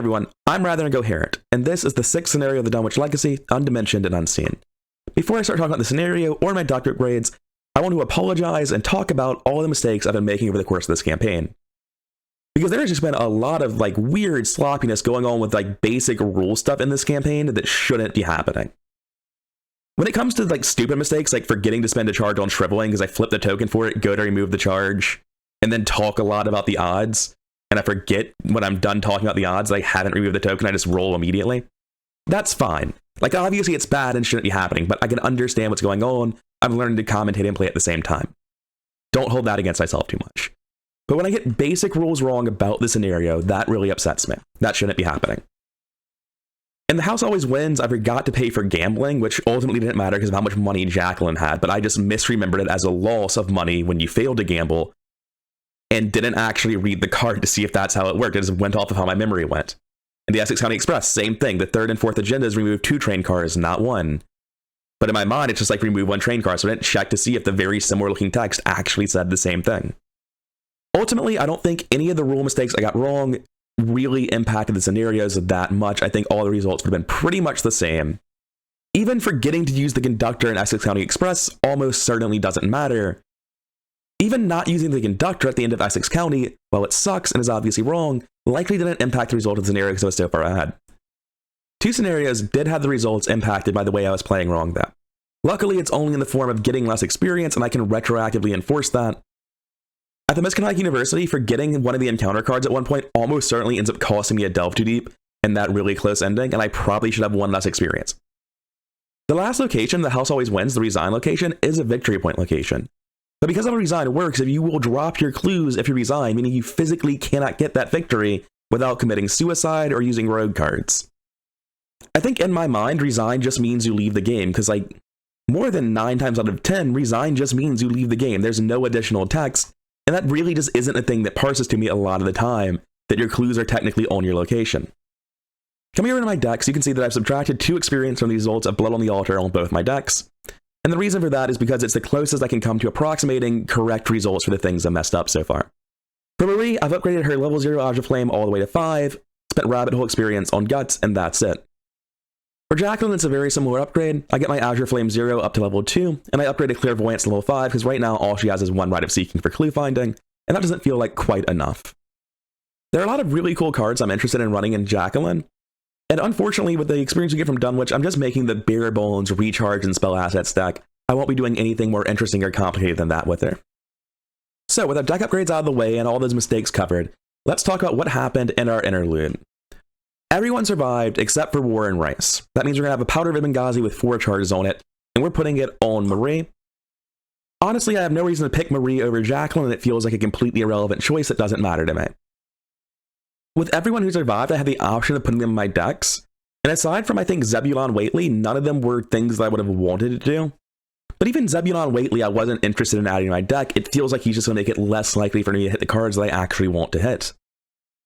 everyone, I'm Rather and Coherent, and this is the 6th scenario of the Dunwich Legacy, Undimensioned and Unseen. Before I start talking about the scenario or my doctorate grades, I want to apologize and talk about all the mistakes I've been making over the course of this campaign. Because there has just been a lot of weird sloppiness going on with basic rule stuff in this campaign that shouldn't be happening. When it comes to stupid mistakes like forgetting to spend a charge on shriveling because I flipped the token for it, go to remove the charge, and then talk a lot about the odds, and I forget when I'm done talking about the odds that I haven't removed the token, I just roll immediately. That's fine. Obviously it's bad and shouldn't be happening, but I can understand what's going on. I'm learning to commentate and play at the same time. Don't hold that against myself too much. But when I get basic rules wrong about the scenario, that really upsets me. That shouldn't be happening. In The House Always Wins, I forgot to pay for gambling, which ultimately didn't matter because of how much money Jacqueline had, but I just misremembered it as a loss of money when you failed to gamble, and didn't actually read the card to see if that's how it worked. It just went off of how my memory went. In the Essex County Express, same thing. The third and fourth agendas remove 2 train cars, not 1. But in my mind, it's just remove 1 train car, so I didn't check to see if the very similar looking text actually said the same thing. Ultimately, I don't think any of the rule mistakes I got wrong really impacted the scenarios that much. I think all the results would have been pretty much the same. Even forgetting to use the conductor in Essex County Express almost certainly doesn't matter. Even not using the conductor at the end of Essex County, while it sucks and is obviously wrong, likely didn't impact the result of the scenario because I was so far ahead. 2 scenarios did have the results impacted by the way I was playing wrong though. Luckily, it's only in the form of getting less experience, and I can retroactively enforce that. At the Misconduct University, forgetting one of the encounter cards at one point almost certainly ends up costing me a delve too deep and that really close ending, and I probably should have 1 less experience. The last location, The House Always Wins, the Resign location, is a victory point location. But because of how Resign works, if you will drop your clues if you resign, meaning you physically cannot get that victory without committing suicide or using rogue cards. I think in my mind, Resign just means you leave the game, because more than 9 times out of 10, Resign just means you leave the game. There's no additional text, and that really just isn't a thing that parses to me a lot of the time, that your clues are technically on your location. Coming over to my decks, you can see that I've subtracted 2 experience from the results of Blood on the Altar on both my decks. And the reason for that is because it's the closest I can come to approximating correct results for the things I messed up so far. For Marie, I've upgraded her level 0 Azure Flame all the way to 5, spent Rabbit Hole experience on Guts, and that's it. For Jacqueline, it's a very similar upgrade. I get my Azure Flame 0 up to level 2, and I upgraded Clairvoyance to level 5 because right now all she has is 1 Rite of Seeking for clue finding, and that doesn't feel like quite enough. There are a lot of really cool cards I'm interested in running in Jacqueline, and unfortunately, with the experience you get from Dunwich, I'm just making the bare bones recharge and spell asset stack. I won't be doing anything more interesting or complicated than that with her. So, with our deck upgrades out of the way and all those mistakes covered, let's talk about what happened in our interlude. Everyone survived except for Warren Rice. That means we're going to have a Powder of Benghazi with 4 charges on it, and we're putting it on Marie. Honestly, I have no reason to pick Marie over Jacqueline, and it feels like a completely irrelevant choice that doesn't matter to me. With everyone who survived, I had the option of putting them in my decks, and aside from I think Zebulon Waitley, none of them were things that I would have wanted to do. But even Zebulon Waitley, I wasn't interested in adding to my deck. It feels like he's just going to make it less likely for me to hit the cards that I actually want to hit.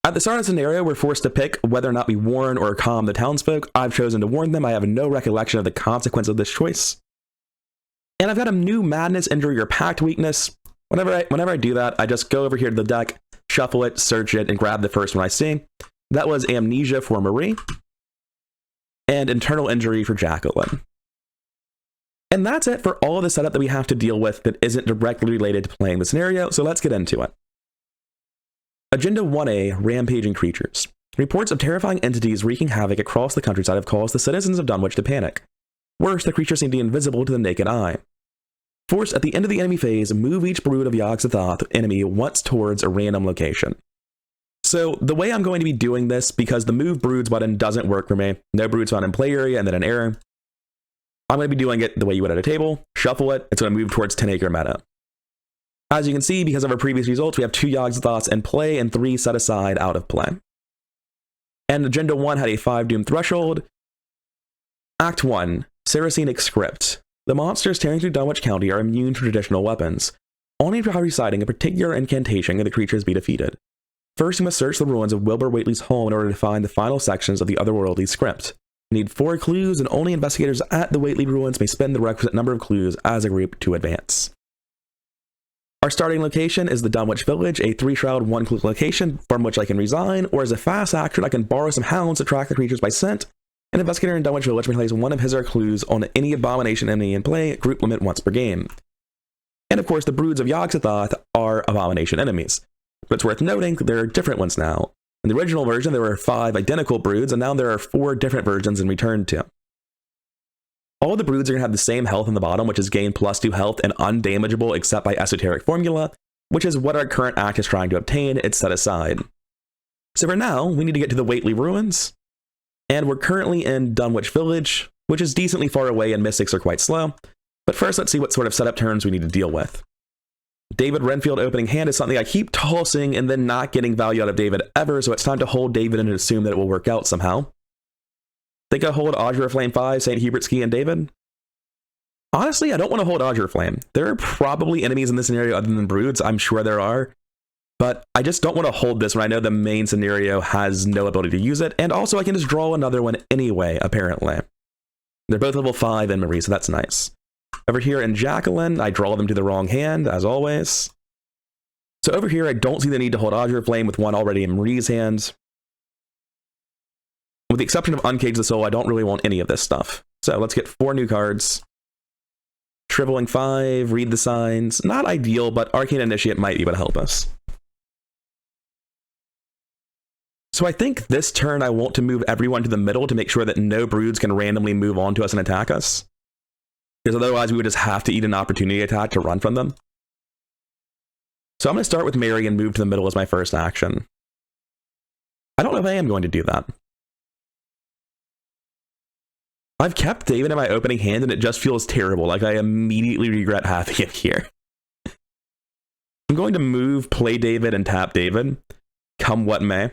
At the start of the scenario, we're forced to pick whether or not we warn or calm the townsfolk. I've chosen to warn them. I have no recollection of the consequence of this choice. And I've got a new Madness, Injury, or Pact weakness. Whenever I do that, I just go over here to the deck, shuffle it, search it, and grab the first one I see. That was Amnesia for Marie, and Internal Injury for Jacqueline. And that's it for all of the setup that we have to deal with that isn't directly related to playing the scenario, so let's get into it. Agenda 1A, Rampaging Creatures. Reports of terrifying entities wreaking havoc across the countryside have caused the citizens of Dunwich to panic. Worse, the creatures seem to be invisible to the naked eye. Forced at the end of the enemy phase, move each brood of Yogg-Sothoth enemy once towards a random location. So the way I'm going to be doing this, because the move broods button doesn't work for me, no broods found in play area and then an error, I'm going to be doing it the way you would at a table, shuffle it, it's going to move towards 10 acre meta. As you can see, because of our previous results, we have 2 Yogg-Sothoths in play and 3 set aside out of play. And Agenda 1 had a 5 Doom threshold. Act 1, Saracenic Script. The monsters tearing through Dunwich County are immune to traditional weapons. Only by reciting a particular incantation can the creatures be defeated. First, you must search the ruins of Wilbur Whately's home in order to find the final sections of the otherworldly script. You need 4 clues, and only investigators at the Whately ruins may spend the requisite number of clues as a group to advance. Our starting location is the Dunwich Village, a 3-shroud, 1-clue location from which I can resign, or as a fast action, I can borrow some hounds to track the creatures by scent. An investigator in Dunwich Village may place one of his or her clues on any abomination enemy in play, group limit once per game. And of course, the broods of Yogg-Sothoth are abomination enemies. But it's worth noting that there are different ones now. In the original version, there were 5 identical broods, and now there are 4 different versions in Return to. All the broods are going to have the same health on the bottom, which is gain +2 health and undamageable except by esoteric formula, which is what our current act is trying to obtain. It's set aside. So for now, we need to get to the Whately Ruins, and we're currently in Dunwich Village, which is decently far away and mystics are quite slow. But first, let's see what sort of setup turns we need to deal with. David Renfield opening hand is something I keep tossing and then not getting value out of David ever, so it's time to hold David and assume that it will work out somehow. Think I hold Azure Flame 5, St. Hubert's Key, and David? Honestly, I don't want to hold Azure Flame. There are probably enemies in this scenario other than broods, I'm sure there are. But I just don't want to hold this when I know the main scenario has no ability to use it, and also I can just draw another one anyway, apparently. They're both level 5 in Marie, so that's nice. Over here in Jacqueline, I draw them to the wrong hand, as always. So over here, I don't see the need to hold Azure Flame with one already in Marie's hands. With the exception of Uncage the Soul, I don't really want any of this stuff. So let's get 4 new cards. Shriveling 5, Read the Signs. Not ideal, but Arcane Initiate might be able to help us. So I think this turn I want to move everyone to the middle to make sure that no broods can randomly move on to us and attack us. Because otherwise we would just have to eat an opportunity attack to run from them. So I'm going to start with Mary and move to the middle as my first action. I don't know if I am going to do that. I've kept David in my opening hand and it just feels terrible, like I immediately regret having him here. I'm going to move, play David, and tap David, come what may.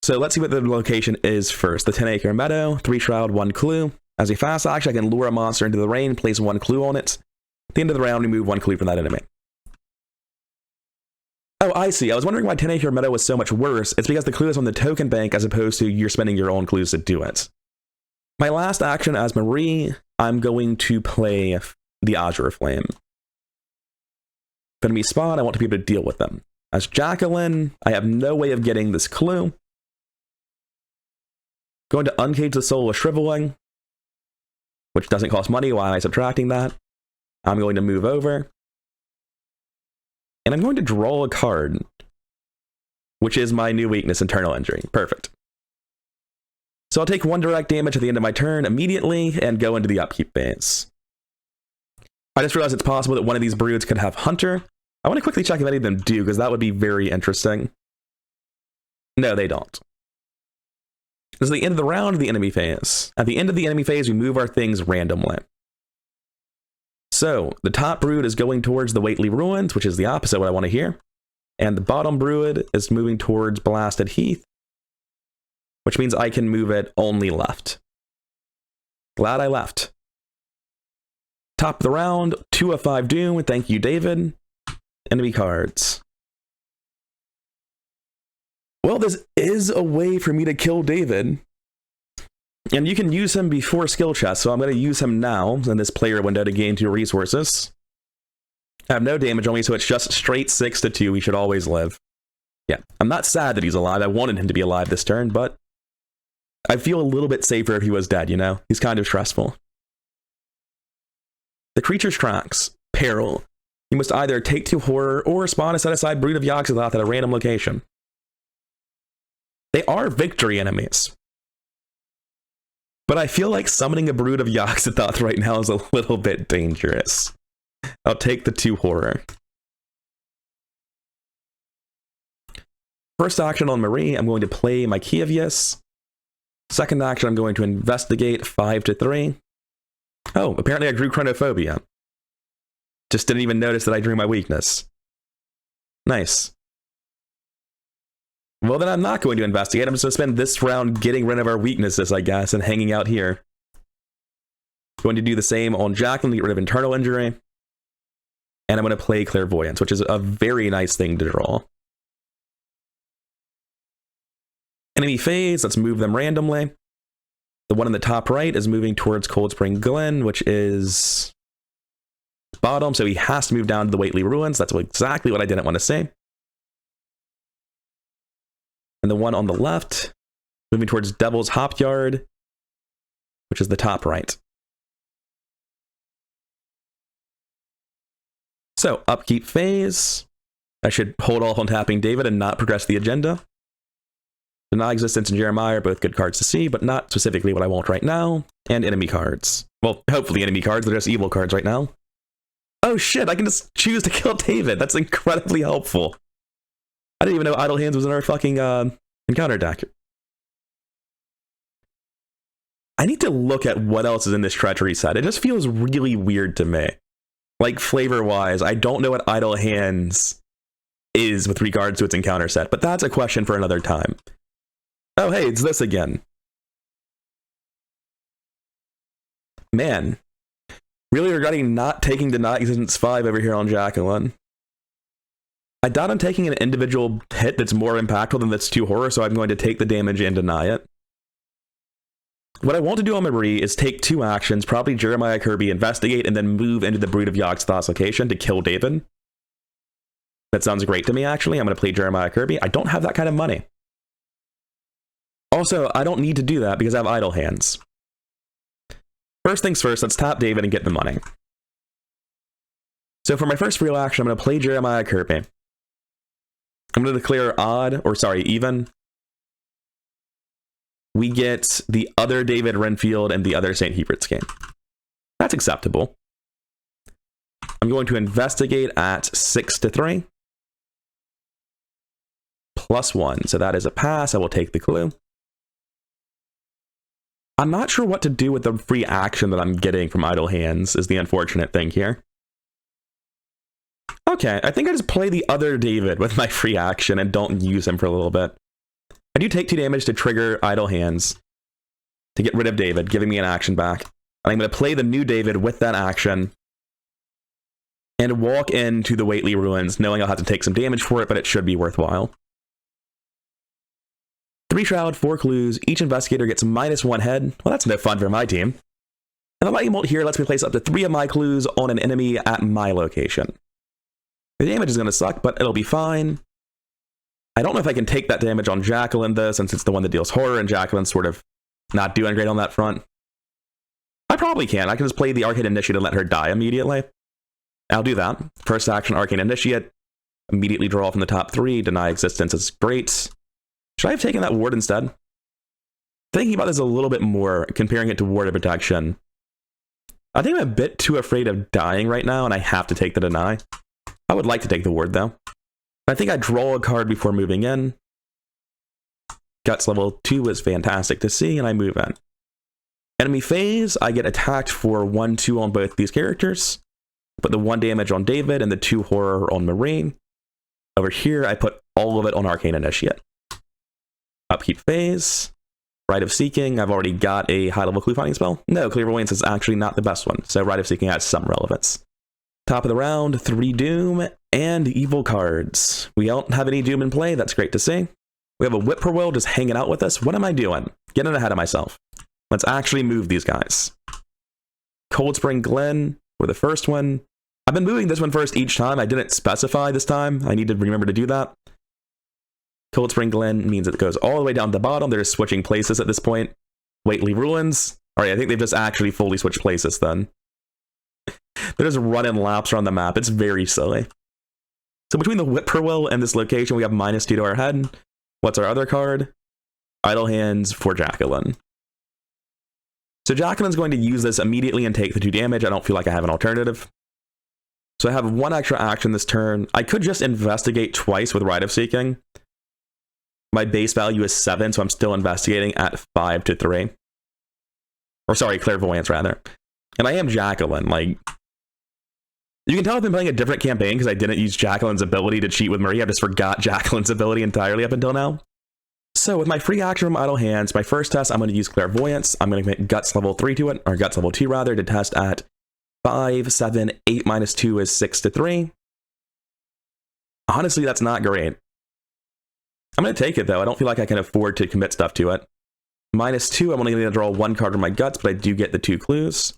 So let's see what the location is first. The 10-acre meadow, 3-shroud, 1 clue. As a fast action, I can lure a monster into the rain, place 1 clue on it. At the end of the round, remove 1 clue from that enemy. Oh, I see. I was wondering why 10-acre meadow was so much worse. It's because the clue is on the token bank as opposed to you're spending your own clues to do it. My last action as Marie, I'm going to play the Azure Flame. If enemy spawn, I want to be able to deal with them. As Jacqueline, I have no way of getting this clue. Going to Uncage the Soul with Shriveling, which doesn't cost money. Why am I subtracting that? I'm going to move over. And I'm going to draw a card, which is my new weakness, Internal Injury. Perfect. So I'll take 1 direct damage at the end of my turn immediately and go into the upkeep phase. I just realized it's possible that one of these broods could have Hunter. I want to quickly check if any of them do, because that would be very interesting. No, they don't. This is the end of the round of the enemy phase. At the end of the enemy phase, we move our things randomly. So, the top brood is going towards the Whately Ruins, which is the opposite of what I want to hear. And the bottom brood is moving towards Blasted Heath, which means I can move it only left. Glad I left. Top of the round, 2 of 5 Doom. Thank you, David. Enemy cards. Well, this is a way for me to kill David. And you can use him before skill chest, so I'm going to use him now in this player window to gain 2 resources. I have no damage on me, so it's just straight 6 to 2. He should always live. Yeah, I'm not sad that he's alive. I wanted him to be alive this turn, but I feel a little bit safer if he was dead, you know? He's kind of stressful. The creature's tracks. Peril. You must either take 2 horror or spawn a set-aside brood of Yogg-Sothoth at a random location. They are victory enemies. But I feel like summoning a brood of Yogg-Sothoth right now is a little bit dangerous. I'll take the 2 horror. First action on Marie, I'm going to play my Kievius. Second action, I'm going to investigate 5 to 3. Oh, apparently I drew Chronophobia. Just didn't even notice that I drew my weakness. Nice. Well, then I'm not going to investigate. I'm just going to spend this round getting rid of our weaknesses, I guess, and hanging out here. Going to do the same on Jacqueline to get rid of Internal Injury. And I'm going to play Clairvoyance, which is a very nice thing to draw. Enemy phase, let's move them randomly. The one in the top right is moving towards Cold Spring Glen, which is bottom, so he has to move down to the Waitley Ruins. That's exactly what I didn't want to say. And the one on the left, moving towards Devil's Hop Yard, which is the top right. So, upkeep phase. I should hold off on tapping David and not progress the agenda. Deny Existence and Jeremiah are both good cards to see, but not specifically what I want right now. And enemy cards. Well, hopefully enemy cards, they're just evil cards right now. Oh shit, I can just choose to kill David. That's incredibly helpful. I didn't even know Idle Hands was in our fucking encounter deck. I need to look at what else is in this treachery set. It just feels really weird to me. Like, flavor-wise, I don't know what Idle Hands is with regards to its encounter set, but that's a question for another time. Oh, hey, it's this again. Man. Really regretting not taking Deny Existence 5 over here on Jacqueline. I doubt I'm taking an individual hit that's more impactful than that's 2 horror, so I'm going to take the damage and deny it. What I want to do on Marie is take 2 actions, probably Jeremiah Kirby, investigate, and then move into the Brood of Yogg-Sothoth's location to kill David. That sounds great to me, actually. I'm going to play Jeremiah Kirby. I don't have that kind of money. Also, I don't need to do that because I have Idle Hands. First things first, let's tap David and get the money. So for my first real action, I'm going to play Jeremiah Kirby. I'm going to declare even. We get the other David Renfield and the other St. Hubert's game. That's acceptable. I'm going to investigate at 6-3. +1, so that is a pass. I will take the clue. I'm not sure what to do with the free action that I'm getting from Idle Hands, is the unfortunate thing here. Okay, I think I just play the other David with my free action and don't use him for a little bit. I do take 2 damage to trigger Idle Hands to get rid of David, giving me an action back. And I'm going to play the new David with that action and walk into the Waitley Ruins, knowing I'll have to take some damage for it, but it should be worthwhile. 3 Shroud, 4 Clues. Each investigator gets -1 head. Well, that's no fun for my team. And the lightning bolt here lets me place up to 3 of my clues on an enemy at my location. The damage is going to suck, but it'll be fine. I don't know if I can take that damage on Jacqueline, though, since it's the one that deals horror, and Jacqueline's sort of not doing great on that front. I probably can. I can just play the Arcane Initiate and let her die immediately. I'll do that. First action, Arcane Initiate. Immediately draw from the top 3. Deny Existence is great. Should I have taken that ward instead? Thinking about this a little bit more, comparing it to Ward of Protection. I think I'm a bit too afraid of dying right now, and I have to take the deny. I would like to take the ward, though. I think I draw a card before moving in. Guts level 2 is fantastic to see, and I move in. Enemy phase, I get attacked for 1-2 on both these characters. Put the 1 damage on David and the 2 horror on Marine. Over here, I put all of it on Arcane Initiate. Upkeep phase. Rite of Seeking, I've already got a high-level clue finding spell. No, Clairvoyance is actually not the best one, so Rite of Seeking has some relevance. Top of the round, 3 Doom and evil cards. We don't have any Doom in play, that's great to see. We have a Whippoorwill just hanging out with us. What am I doing? Getting ahead of myself. Let's actually move these guys. Cold Spring Glen for the first one. I've been moving this one first each time. I didn't specify this time. I need to remember to do that. Cold Spring Glen means it goes all the way down to the bottom. They're just switching places at this point. Waitley Ruins. All right, I think they've just actually fully switched places then. They're just running laps around the map. It's very silly. So between the Whippoorwill and this location, we have -2 to our head. What's our other card? Idle Hands for Jacqueline. So Jacqueline's going to use this immediately and take the 2 damage. I don't feel like I have an alternative. So I have 1 extra action this turn. I could just investigate twice with Rite of Seeking. My base value is 7, so I'm still investigating at 5-3. Or sorry, Clairvoyance, rather. And I am Jacqueline, like... You can tell I've been playing a different campaign because I didn't use Jacqueline's ability to cheat with Marie. I just forgot Jacqueline's ability entirely up until now. So with my free action from Idle Hands, my first test, I'm going to use Clairvoyance. I'm going to make Guts level 3 to it, or Guts level 2 rather, to test at 5, 7, 8 -2 is 6-3. Honestly, that's not great. I'm going to take it, though. I don't feel like I can afford to commit stuff to it. -2, I'm only going to draw 1 card from my Guts, but I do get the 2 clues.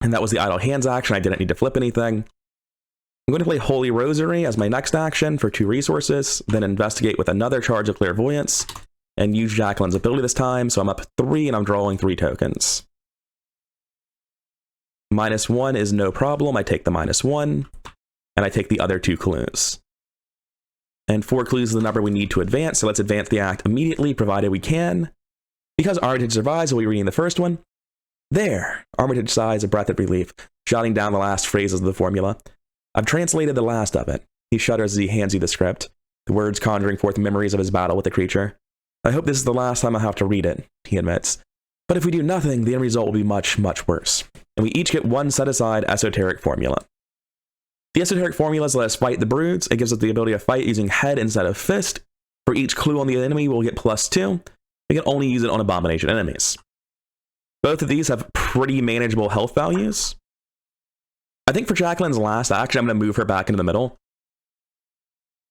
And that was the idle hands action. I didn't need to flip anything. I'm going to play Holy Rosary as my next action for 2 resources, then investigate with another charge of Clairvoyance, and use Jacqueline's ability this time, so I'm up 3 and I'm drawing 3 tokens. -1 is no problem. I take the -1, and I take the other 2 clues. And 4 clues is the number we need to advance, so let's advance the act immediately, provided we can. Because Armitage survives, we'll be reading the first one. There! Armitage sighs a breath of relief, jotting down the last phrases of the formula. I've translated the last of it. He shudders as he hands you the script, the words conjuring forth memories of his battle with the creature. I hope this is the last time I'll have to read it, he admits. But if we do nothing, the end result will be much, much worse. And we each get 1 set-aside esoteric formula. The esoteric formulas let us fight the broods. It gives us the ability to fight using head instead of fist. For each clue on the enemy, we'll get +2. We can only use it on abomination enemies. Both of these have pretty manageable health values. I think for Jacqueline's last action, I'm going to move her back into the middle.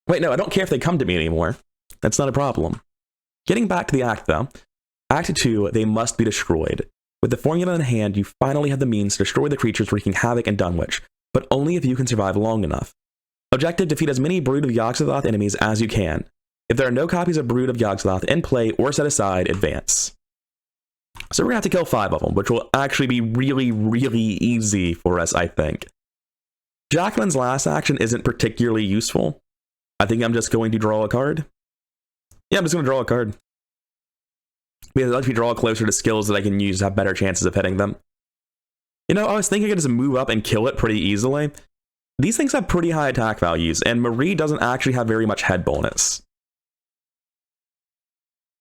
Wait, no, I don't care if they come to me anymore. That's not a problem. Getting back to the act, though. Act 2, they must be destroyed. With the formula in hand, you finally have the means to destroy the creatures wreaking havoc in Dunwich, but only if you can survive long enough. Objective, defeat as many Brood of Yogg-Sothoth enemies as you can. If there are no copies of Brood of Yogg-Sothoth in play or set aside, advance. So we're going to have to kill 5 of them, which will actually be really, really easy for us, I think. Jacqueline's last action isn't particularly useful. I think I'm just going to draw a card. Yeah, I'm just going to draw a card. Because it lets me draw closer to skills that I can use to have better chances of hitting them. You know, I was thinking I could just move up and kill it pretty easily. These things have pretty high attack values, and Marie doesn't actually have very much head bonus.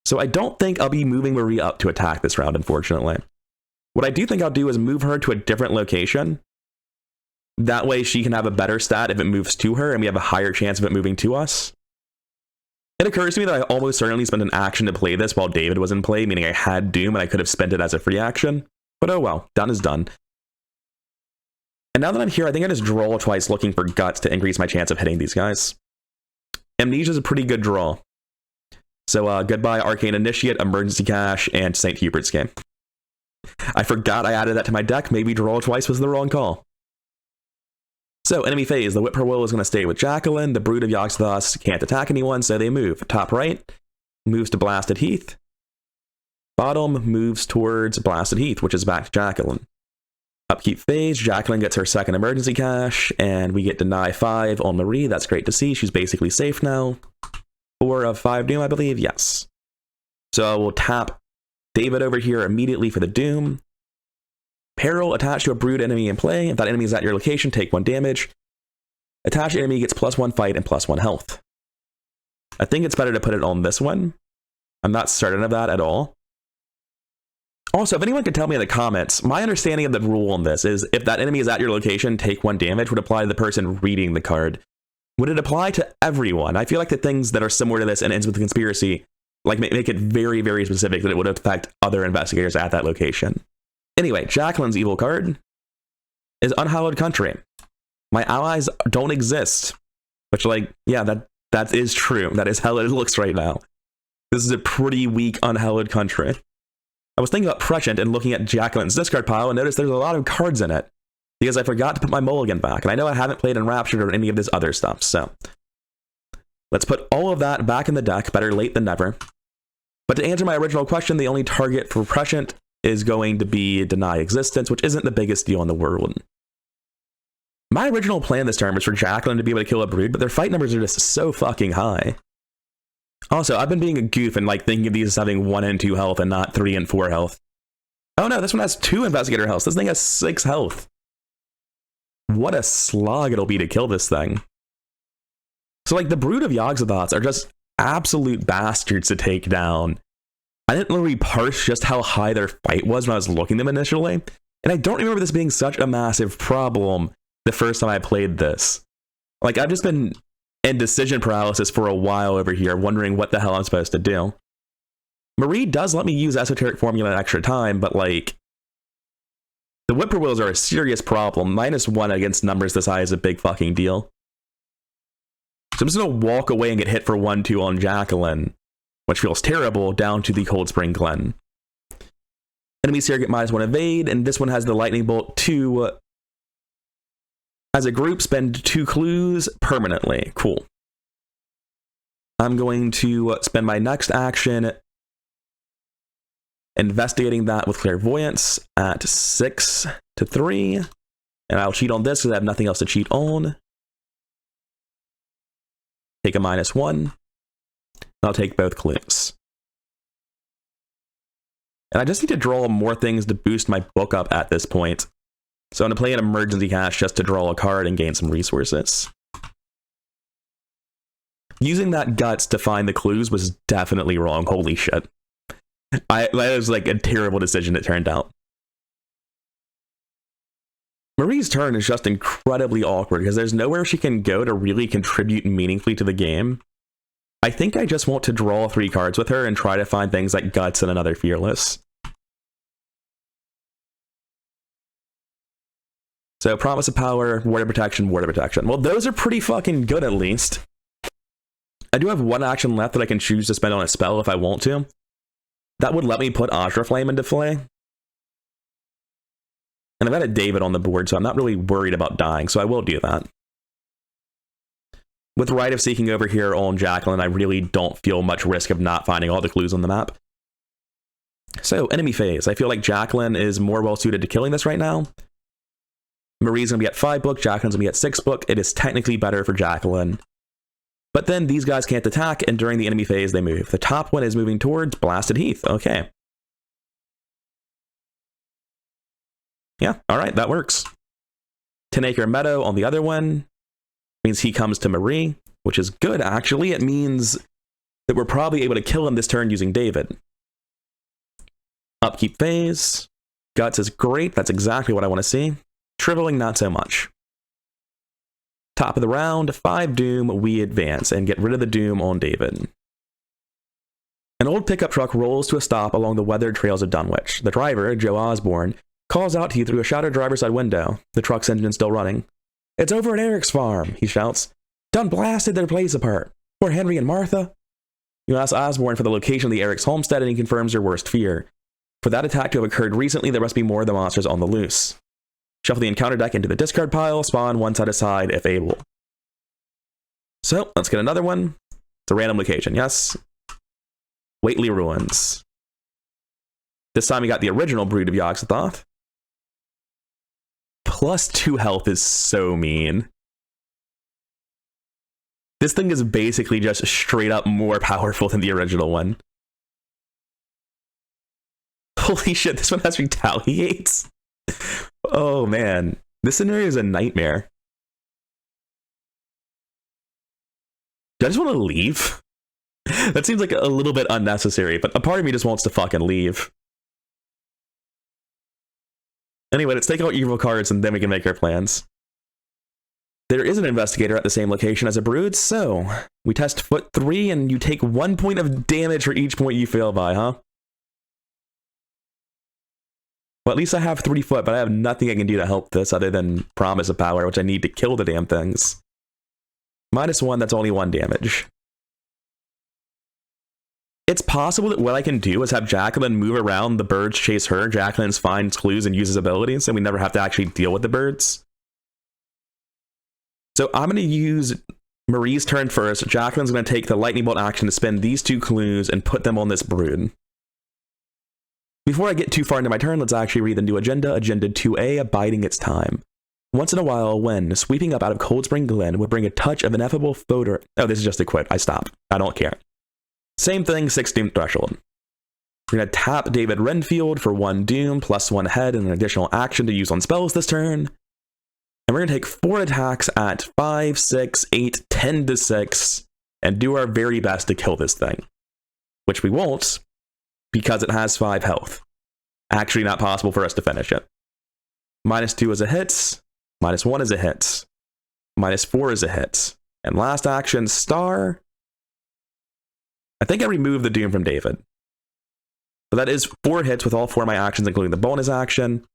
So I don't think I'll be moving Marie up to attack this round, unfortunately. What I do think I'll do is move her to a different location. That way she can have a better stat if it moves to her, and we have a higher chance of it moving to us. It occurs to me that I almost certainly spent an action to play this while David was in play, meaning I had Doom and I could have spent it as a free action. But oh well, done is done. And now that I'm here, I think I just draw twice looking for guts to increase my chance of hitting these guys. Amnesia is a pretty good draw. So goodbye Arcane Initiate, Emergency Cache, and St. Hubert's Game. I forgot I added that to my deck. Maybe draw twice was the wrong call. So enemy phase, the Whippoorwill is going to stay with Jacqueline. The Brood of Yogg-Sothoth can't attack anyone, so they move. Top right moves to Blasted Heath. Bottom moves towards Blasted Heath, which is back to Jacqueline. Upkeep phase, Jacqueline gets her second emergency cache, and we get deny 5 on Marie. That's great to see. She's basically safe now. 4 of 5 Doom, I believe. Yes. So we'll tap David over here immediately for the Doom. Peril, attached to a Brood enemy in play. If that enemy is at your location, take 1 damage. Attached enemy gets +1 fight and +1 health. I think it's better to put it on this one. I'm not certain of that at all. Also, if anyone could tell me in the comments, my understanding of the rule on this is if that enemy is at your location, take 1 damage would apply to the person reading the card. Would it apply to everyone? I feel like the things that are similar to this and ends with the conspiracy like make it very, very specific that it would affect other investigators at that location. Anyway, Jacqueline's evil card is Unhallowed Country. My allies don't exist. Which, like, yeah, that is true. That is how it looks right now. This is a pretty weak Unhallowed Country. I was thinking about Prescient and looking at Jacqueline's discard pile and noticed there's a lot of cards in it. Because I forgot to put my mulligan back. And I know I haven't played Enraptured or any of this other stuff, so. Let's put all of that back in the deck. Better late than never. But to answer my original question, the only target for Prescient is going to be Deny Existence, which isn't the biggest deal in the world. My original plan this turn was for Jacqueline to be able to kill a Brood, but their fight numbers are just so fucking high. Also, I've been being a goof and like thinking of these as having 1 and 2 health and not 3 and 4 health. Oh no, this one has 2 Investigator health. This thing has 6 health. What a slog it'll be to kill this thing. So like the Brood of Yogg-Sothoth are just absolute bastards to take down. I didn't really parse just how high their fight was when I was looking at them initially, and I don't remember this being such a massive problem the first time I played this. Like, I've just been in decision paralysis for a while over here, wondering what the hell I'm supposed to do. Marie does let me use Esoteric Formula an extra time, but like, the Whippoorwills are a serious problem. -1 against numbers this high is a big fucking deal. So I'm just gonna walk away and get hit for 1-2 on Jacqueline, which feels terrible, down to the Cold Spring Glen. Enemies here get -1 evade, and this one has the lightning bolt to, as a group, spend 2 clues permanently. Cool. I'm going to spend my next action investigating that with clairvoyance at 6 to 3, and I'll cheat on this because I have nothing else to cheat on. Take a -1. I'll take both clues. And I just need to draw more things to boost my book up at this point. So I'm going to play an emergency cache just to draw a card and gain some resources. Using that guts to find the clues was definitely wrong. Holy shit. That was like a terrible decision, it turned out. Marie's turn is just incredibly awkward because there's nowhere she can go to really contribute meaningfully to the game. I think I just want to draw 3 cards with her and try to find things like Guts and another Fearless. So, Promise of Power, Ward of Protection, Ward of Protection. Well, those are pretty fucking good at least. I do have 1 action left that I can choose to spend on a spell if I want to. That would let me put Azure Flame into play. And I've got a David on the board, so I'm not really worried about dying, so I will do that. With Rite of Seeking over here on Jacqueline, I really don't feel much risk of not finding all the clues on the map. So, enemy phase. I feel like Jacqueline is more well-suited to killing this right now. Marie's going to be at 5 book, Jacqueline's going to be at 6 book. It is technically better for Jacqueline. But then these guys can't attack, and during the enemy phase, they move. The top one is moving towards Blasted Heath. Okay. Yeah, alright, that works. 10 Acre Meadow on the other one means he comes to Marie, which is good, actually. It means that we're probably able to kill him this turn using David. Upkeep phase. Guts is great. That's exactly what I want to see. Shriveling, not so much. Top of the round, 5 Doom, we advance and get rid of the Doom on David. An old pickup truck rolls to a stop along the weathered trails of Dunwich. The driver, Joe Osborne, calls out to you through a shattered driver's side window. The truck's engine still running. "It's over at Eric's farm," he shouts. "Done blasted their place apart. Poor Henry and Martha." You ask Osborne for the location of the Eric's homestead, and he confirms your worst fear. For that attack to have occurred recently, there must be more of the monsters on the loose. Shuffle the encounter deck into the discard pile, spawn one side aside if able. So, let's get another one. It's a random location, yes? Waitley Ruins. This time we got the original Brood of Yogg-Sothoth. +2 health is so mean. This thing is basically just straight up more powerful than the original one. Holy shit, this one has Retaliates? Oh man, this scenario is a nightmare. Do I just want to leave? That seems like a little bit unnecessary, but a part of me just wants to fucking leave. Anyway, let's take out evil cards and then we can make our plans. There is an investigator at the same location as a brood, so we test foot 3 and you take 1 point of damage for each point you fail by, huh? Well, at least I have 3 foot, but I have nothing I can do to help this other than Promise of Power, which I need to kill the damn things. -1, that's only 1 damage. It's possible that what I can do is have Jacqueline move around, the birds chase her, Jacqueline finds clues and uses abilities, and we never have to actually deal with the birds. So I'm going to use Marie's turn first. Jacqueline's going to take the lightning bolt action to spend these 2 clues and put them on this brood. Before I get too far into my turn, let's actually read the new agenda. Agenda 2A, Abiding Its Time. Once in a while, when sweeping up out of Cold Spring Glen would bring a touch of ineffable fodor. Oh, this is just a quit. I stop. I don't care. Same thing, 6 Doom Threshold. We're going to tap David Renfield for 1 Doom, +1 head, and an additional action to use on spells this turn. And we're going to take 4 attacks at 5, 6, 8, 10 to 6, and do our very best to kill this thing. Which we won't, because it has 5 health. Actually not possible for us to finish it. -2 is a hit, -1 is a hit, -4 is a hit. And last action, star. I think I removed the Doom from David. So that is 4 hits with all 4 of my actions, including the bonus action.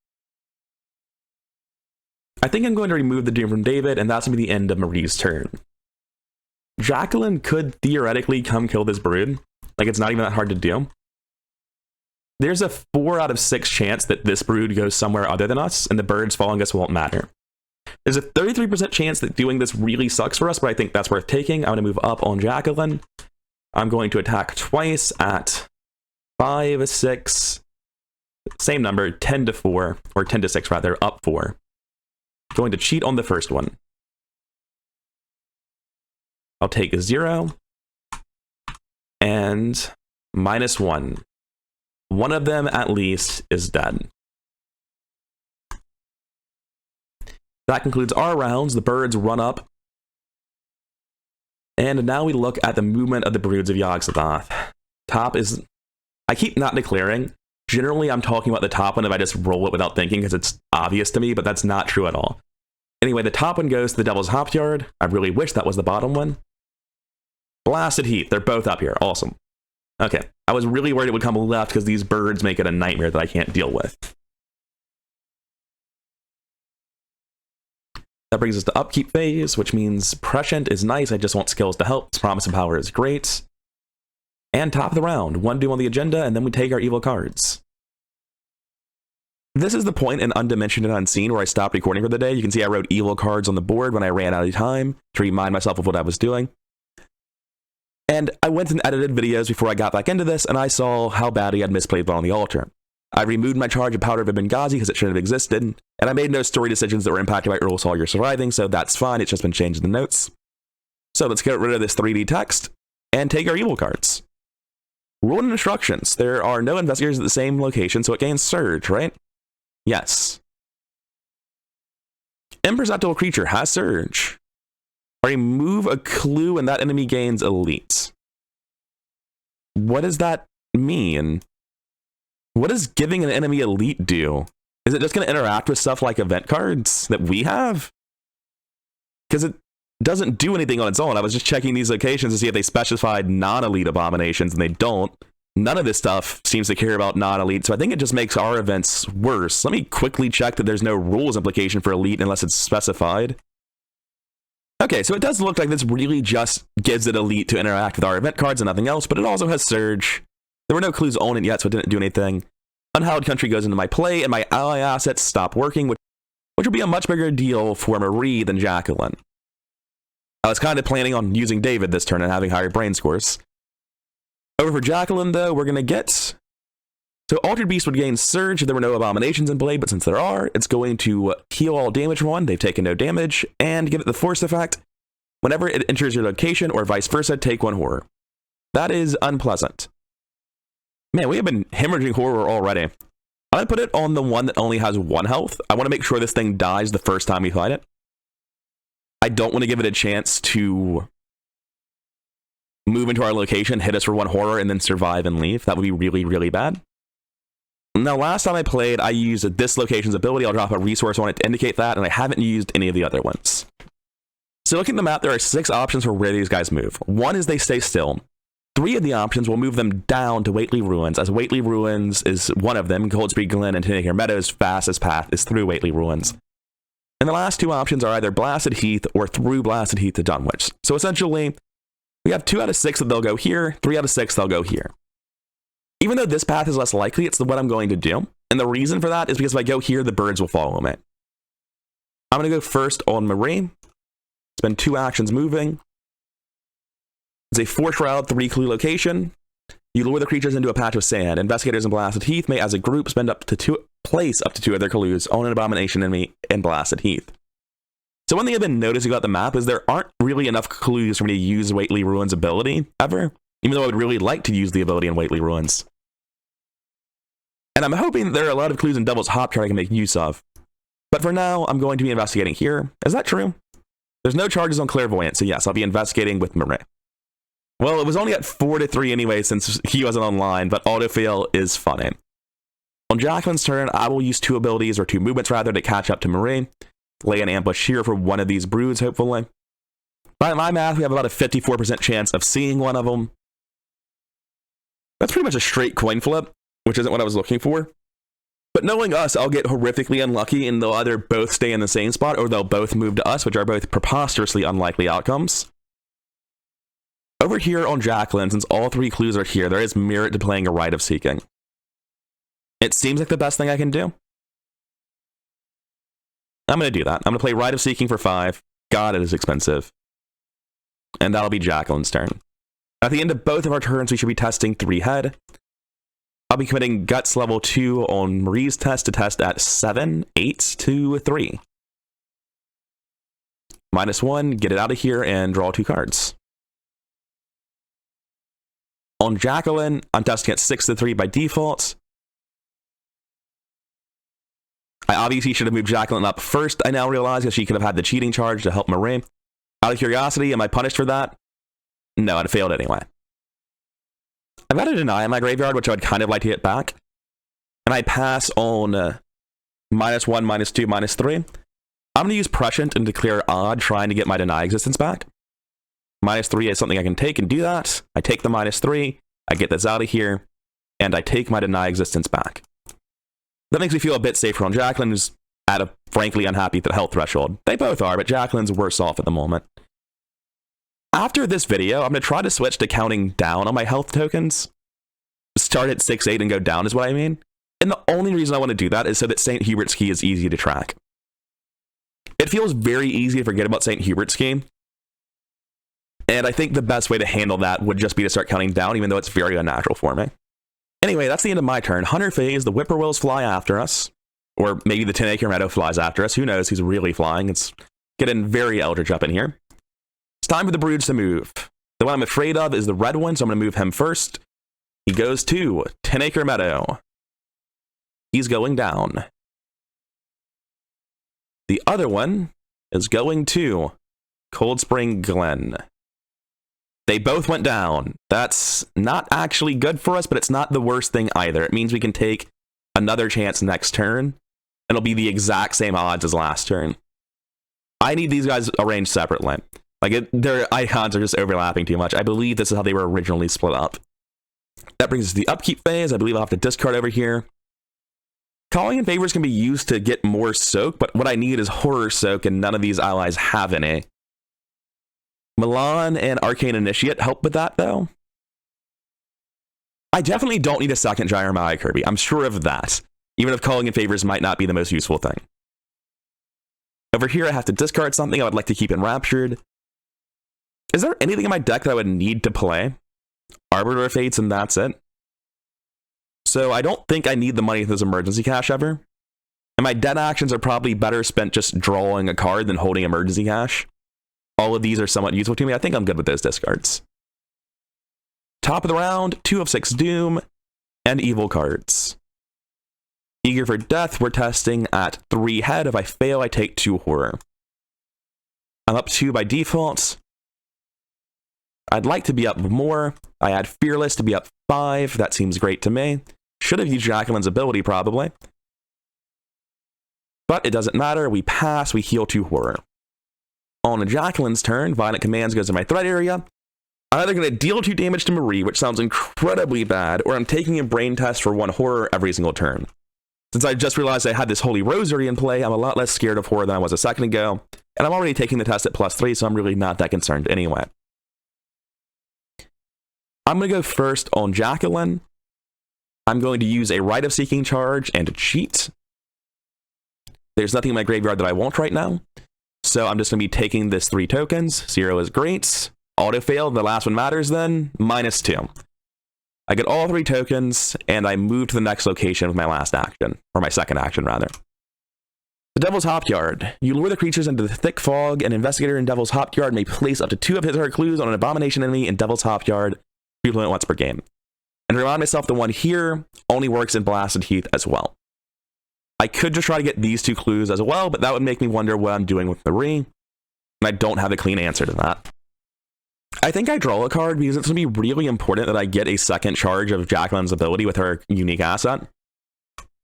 I think I'm going to remove the Doom from David, and that's going to be the end of Marie's turn. Jacqueline could theoretically come kill this brood. Like, it's not even that hard to do. there's a 4 out of 6 chance that this brood goes somewhere other than us, and the birds following us won't matter. There's a 33% chance that doing this really sucks for us, but I think that's worth taking. I'm going to move up on Jacqueline. I'm going to attack twice at 5, 6, same number, 10 to 4, or 10 to 6 rather, up 4. Going to cheat on the first one. I'll take a 0 and -1. One of them, at least, is dead. That concludes our rounds. The birds run up. And now we look at the movement of the broods of Yogg-Sothoth. Top is... I keep not declaring. Generally, I'm talking about the top one if I just roll it without thinking because it's obvious to me, but that's not true at all. Anyway, the top one goes to the Devil's Hop Yard. I really wish that was the bottom one. Blasted Heath. They're both up here. Awesome. Okay. I was really worried it would come left because these birds make it a nightmare that I can't deal with. That brings us to upkeep phase, which means Prescient is nice. I just want skills to help. Promise of Power is great. And top of the round. 1 doom on the agenda, and then we take our evil cards. This is the point in Undimensioned and Unseen where I stopped recording for the day. You can see I wrote evil cards on the board when I ran out of time to remind myself of what I was doing. And I went and edited videos before I got back into this, and I saw how badly I'd misplayed Blood on the Altar. I removed my charge of Powder of Benghazi because it shouldn't have existed, and I made no story decisions that were impacted by Earl Sawyer surviving, so that's fine, it's just been changed in the notes. So let's get rid of this 3D text, and take our evil cards. Rule and instructions. There are no investigators at the same location, so it gains Surge, right? Yes. Imperceptible creature has Surge. Remove a clue and that enemy gains Elite. What does that mean? What does giving an enemy Elite do? Is it just going to interact with stuff like event cards that we have? Because it doesn't do anything on its own. I was just checking these locations to see if they specified non-elite abominations, and they don't. None of this stuff seems to care about non-elite, so I think it just makes our events worse. Let me quickly check that there's no rules implication for elite unless it's specified. Okay, so it does look like this really just gives it elite to interact with our event cards and nothing else, but it also has Surge. There were no clues on it yet, so it didn't do anything. Unhallowed Country goes into my play, and my ally assets stop working, which will be a much bigger deal for Marie than Jacqueline. I was kind of planning on using David this turn and having higher brain scores. Over for Jacqueline, though, we're going to get... So Altered Beast would gain Surge if there were no abominations in play, but since there are, it's going to heal all damage one. They've taken no damage, and give it the Force effect. Whenever it enters your location, or vice versa, take 1 horror. That is unpleasant. Man, we have been hemorrhaging horror already. I'm going to put it on the one that only has 1 health. I want to make sure this thing dies the first time we fight it. I don't want to give it a chance to move into our location, hit us for 1 horror, and then survive and leave. That would be really, really bad. Now, last time I played, I used this location's ability. I'll drop a resource on it to indicate that, and I haven't used any of the other ones. So looking at the map, there are 6 options for where these guys move. 1 is they stay still. 3 of the options will move them down to Waitley Ruins, as Waitley Ruins is one of them. Goldsby Glen and Tinnaker Meadows' fastest path is through Waitley Ruins. And the last 2 options are either Blasted Heath or through Blasted Heath to Dunwich. So essentially, we have 2 out of 6 that they'll go here, 3 out of 6 they'll go here. Even though this path is less likely, it's what I'm going to do. And the reason for that is because if I go here, the birds will follow me. I'm going to go first on Marie. Spend 2 actions moving. It's a 4 shroud, 3 clue location. You lure the creatures into a patch of sand. Investigators in Blasted Heath may, as a group, place up to 2 of their clues on an abomination enemy in Blasted Heath. So one thing I've been noticing about the map is there aren't really enough clues for me to use Waitley Ruins' ability, ever. Even though I would really like to use the ability in Waitley Ruins. And I'm hoping there are a lot of clues in Devil's Hop Yard I can make use of. But for now, I'm going to be investigating here. Is that true? There's no charges on Clairvoyance, so yes, I'll be investigating with Marie. Well, it was only at 4 to 3 anyway since he wasn't online, but autofail is funny. On Jacqueline's turn, I will use 2 abilities, or 2 movements rather, to catch up to Marie. Lay an ambush here for one of these broods, hopefully. By my math, we have about a 54% chance of seeing one of them. That's pretty much a straight coin flip, which isn't what I was looking for. But knowing us, I'll get horrifically unlucky and they'll either both stay in the same spot or they'll both move to us, which are both preposterously unlikely outcomes. Over here on Jacqueline, since all 3 clues are here, there is merit to playing a Rite of Seeking. It seems like the best thing I can do. I'm going to do that. I'm going to play Rite of Seeking for 5. God, it is expensive. And that'll be Jacqueline's turn. At the end of both of our turns, we should be testing 3 head. I'll be committing Guts level 2 on Marie's test to test at 7, 8 to 3. -1, get it out of here, and draw 2 cards. On Jacqueline, I'm testing at 6 to 3 by default. I obviously should have moved Jacqueline up first, I now realize, because she could have had the cheating charge to help Marie. Out of curiosity, am I punished for that? No, I'd failed anyway. I've got a deny in my graveyard, which I would kind of like to get back. And I pass on -1, -2, -3. I'm going to use Prescient and declare odd, trying to get my deny existence back. -3 is something I can take and do that. I take the -3, I get this out of here, and I take my deny existence back. That makes me feel a bit safer on Jacqueline, who's at a frankly unhappy health threshold. They both are, but Jacqueline's worse off at the moment. After this video, I'm going to try to switch to counting down on my health tokens. Start at 6, 8 and go down is what I mean. And the only reason I want to do that is so that St. Hubert's Key is easy to track. It feels very easy to forget about St. Hubert's Key. And I think the best way to handle that would just be to start counting down, even though it's very unnatural for me. Anyway, that's the end of my turn. Hunter phase, the Whippoorwills fly after us. Or maybe the 10-acre meadow flies after us. Who knows who's really flying? It's getting very Eldritch up in here. It's time for the Broods to move. The one I'm afraid of is the red one, so I'm going to move him first. He goes to 10-acre meadow. He's going down. The other one is going to Cold Spring Glen. They both went down. That's not actually good for us, but it's not the worst thing either. It means we can take another chance next turn, and it'll be the exact same odds as last turn. I need these guys arranged separately. Like, their icons are just overlapping too much. I believe this is how they were originally split up. That brings us to the upkeep phase. I believe I'll have to discard over here. Calling in favors can be used to get more soak, but what I need is horror soak, and none of these allies have any. Milan and Arcane Initiate help with that, though. I definitely don't need a second Gyromai Kirby. I'm sure of that, even if calling in favors might not be the most useful thing. Over here, I have to discard something I would like to keep enraptured. Is there anything in my deck that I would need to play? Arbiter of Fates, and that's it. So I don't think I need the money for this emergency cash ever. And my dead actions are probably better spent just drawing a card than holding emergency cash. All of these are somewhat useful to me. I think I'm good with those discards. Top of the round, 2 of 6 Doom, and Evil cards. Eager for Death, we're testing at 3 head. If I fail, I take 2 Horror. I'm up 2 by default. I'd like to be up more. I add Fearless to be up 5. That seems great to me. Should have used Jacqueline's ability, probably. But it doesn't matter. We pass. We heal 2 Horror. On Jacqueline's turn, Violent Commands goes to my threat area. I'm either going to deal 2 damage to Marie, which sounds incredibly bad, or I'm taking a brain test for 1 Horror every single turn. Since I just realized I had this Holy Rosary in play, I'm a lot less scared of Horror than I was a second ago, and I'm already taking the test at +3, so I'm really not that concerned anyway. I'm going to go first on Jacqueline. I'm going to use a Rite of Seeking charge and a cheat. There's nothing in my graveyard that I want right now, so I'm just going to be taking this 3 tokens. 0 is great. Auto failed, the last one matters then. -2. I get all 3 tokens, and I move to the next location with my last action, or my second action, rather. The Devil's Hop Yard. You lure the creatures into the thick fog. An investigator in Devil's Hop Yard may place up to 2 of his or her clues on an abomination enemy in Devil's Hop Yard, deployment once per game. And to remind myself, the one here only works in Blasted Heath as well. I could just try to get these 2 clues as well, but that would make me wonder what I'm doing with Marie, and I don't have a clean answer to that. I think I draw a card because it's going to be really important that I get a second charge of Jacqueline's ability with her unique asset.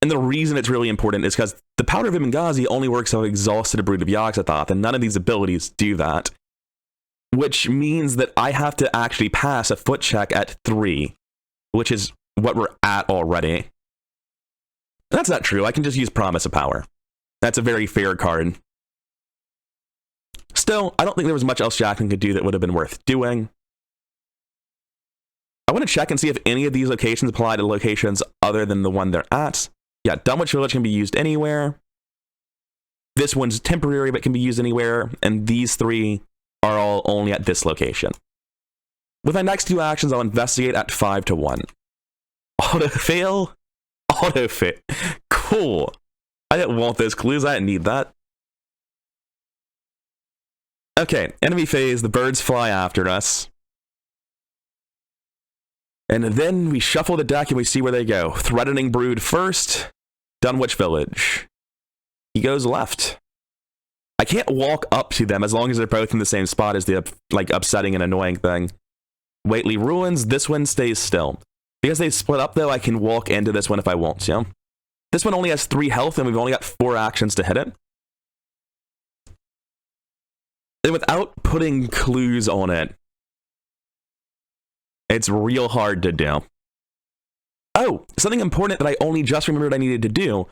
And the reason it's really important is because the Powder of Imangazi only works if I've exhausted a Brood of Yogg-Sothoth, and none of these abilities do that. Which means that I have to actually pass a foot check at 3, which is what we're at already. That's not true. I can just use Promise of Power. That's a very fair card. Still, I don't think there was much else Jacqueline could do that would have been worth doing. I want to check and see if any of these locations apply to locations other than the one they're at. Yeah, Dunwich Village can be used anywhere. This one's temporary but can be used anywhere. And these 3 are all only at this location. With my next 2 actions, I'll investigate at 5 to 1. Auto-fail? Auto-fit. Cool. I didn't want those clues. I didn't need that. Okay, enemy phase. The birds fly after us. And then we shuffle the deck and we see where they go. Threatening Brood first. Dunwich Village. He goes left. I can't walk up to them as long as they're both in the same spot as the upsetting and annoying thing. Waitley Ruins. This one stays still. Because they split up, though, I can walk into this one if I want to. This one only has 3 health, and we've only got 4 actions to hit it. And without putting clues on it, it's real hard to do. Oh, something important that I only just remembered I needed to do.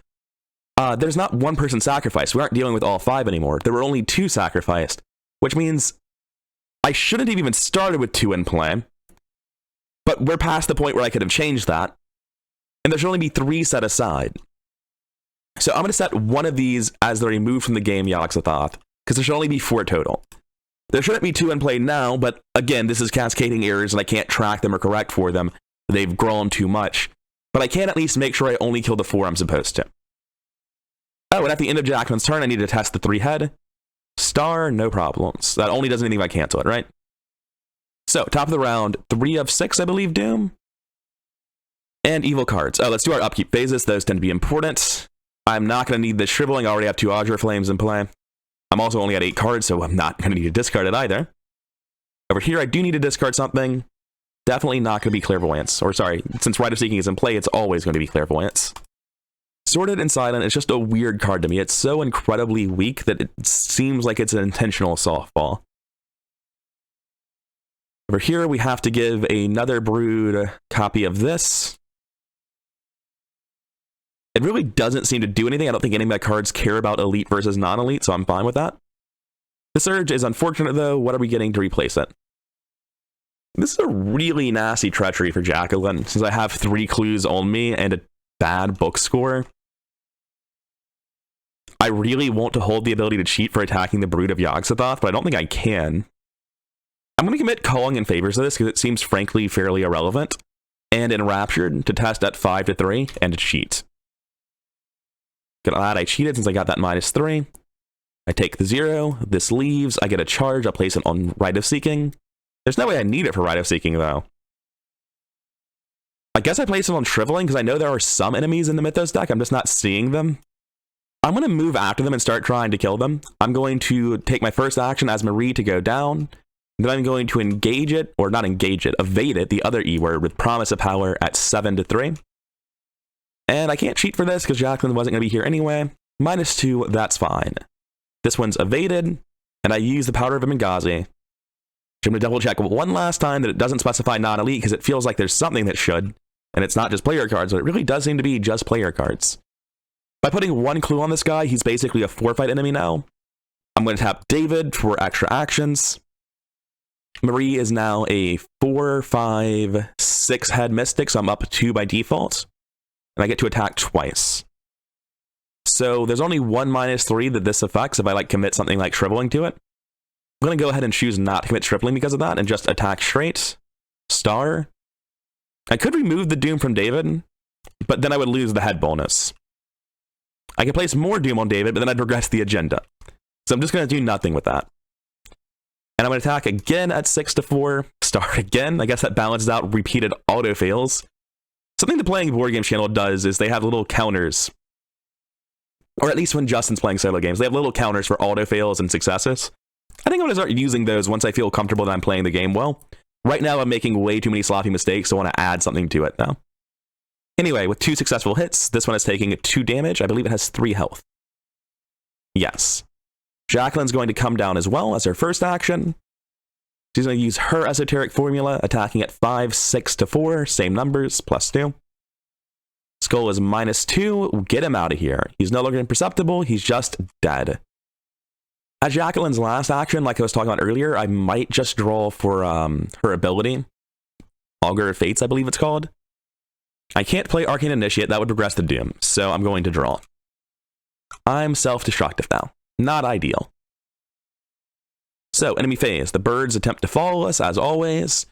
There's not 1 person sacrificed. We aren't dealing with all 5 anymore. There were only 2 sacrificed, which means I shouldn't have even started with 2 in play. But we're past the point where I could have changed that. And there should only be 3 set aside. So I'm going to set one of these as the removed from the game Yogg-Sothoth, because there should only be 4 total. There shouldn't be 2 in play now, but again, this is cascading errors and I can't track them or correct for them. They've grown too much. But I can at least make sure I only kill the 4 I'm supposed to. Oh, and at the end of Jacqueline's turn, I need to test the 3 head. Star, no problems. That only does anything if I cancel it, right? So, top of the round, 3 of 6, I believe, Doom. And evil cards. Oh, let's do our upkeep phases. Those tend to be important. I'm not going to need this shriveling. I already have 2 Audra Flames in play. I'm also only at 8 cards, so I'm not going to need to discard it either. Over here, I do need to discard something. Definitely not going to be Clairvoyance. Or sorry, since Rite of Seeking is in play, it's always going to be Clairvoyance. Sorted and Silent is just a weird card to me. It's so incredibly weak that it seems like it's an intentional softball. Over here, we have to give another Brood copy of this. It really doesn't seem to do anything. I don't think any of my cards care about elite versus non-elite, so I'm fine with that. The Surge is unfortunate, though. What are we getting to replace it? This is a really nasty treachery for Jacqueline, since I have 3 clues on me and a bad book score. I really want to hold the ability to cheat for attacking the Brood of Yogg-Sothoth, but I don't think I can. I'm going to commit calling in favors of this because it seems frankly fairly irrelevant. And Enraptured to test at 5 to 3 and to cheat. Glad I cheated since I got that -3. I take the 0. This leaves. I get a charge. I'll place it on Rite of Seeking. There's no way I need it for Rite of Seeking, though. I guess I place it on Shriveling because I know there are some enemies in the Mythos deck. I'm just not seeing them. I'm going to move after them and start trying to kill them. I'm going to take my first action as Marie to go down. Then I'm going to engage it, or not engage it, evade it, the other E word, with Promise of Power at 7 to 3. And I can't cheat for this because Jacqueline wasn't going to be here anyway. -2, that's fine. This one's evaded, and I use the Powder of Benghazi. I'm going to double check one last time that it doesn't specify non-elite because it feels like there's something that should, and it's not just player cards, but it really does seem to be just player cards. By putting 1 clue on this guy, he's basically a 4-fight enemy now. I'm going to tap David for extra actions. Marie is now a 4, 5, 6 head Mystic, so I'm up 2 by default. And I get to attack twice. So there's only 1 -3 that this affects if I commit something like Shriveling to it. I'm going to go ahead and choose not to commit Shriveling because of that and just attack straight. Star. I could remove the Doom from David, but then I would lose the head bonus. I could place more Doom on David, but then I'd regress the agenda. So I'm just going to do nothing with that. And I'm going to attack again at 6 to 4. Star again. I guess that balances out repeated auto fails. Something the Playing Board Games channel does is they have little counters. Or at least when Justin's playing solo games, they have little counters for auto fails and successes. I think I'm going to start using those once I feel comfortable that I'm playing the game well. Right now, I'm making way too many sloppy mistakes, so I want to add something to it now. Anyway, with 2 successful hits, this one is taking 2 damage. I believe it has 3 health. Yes. Jacqueline's going to come down as well as her first action. She's going to use her esoteric formula, attacking at 5, 6 to 4, same numbers, +2. Skull is -2. Get him out of here. He's no longer imperceptible. He's just dead. At Jacqueline's last action, like I was talking about earlier, I might just draw for her ability. Augur of Fates, I believe it's called. I can't play Arcane Initiate, that would progress the Doom, so I'm going to draw. I'm self-destructive now. Not ideal. So, enemy phase. The birds attempt to follow us, as always.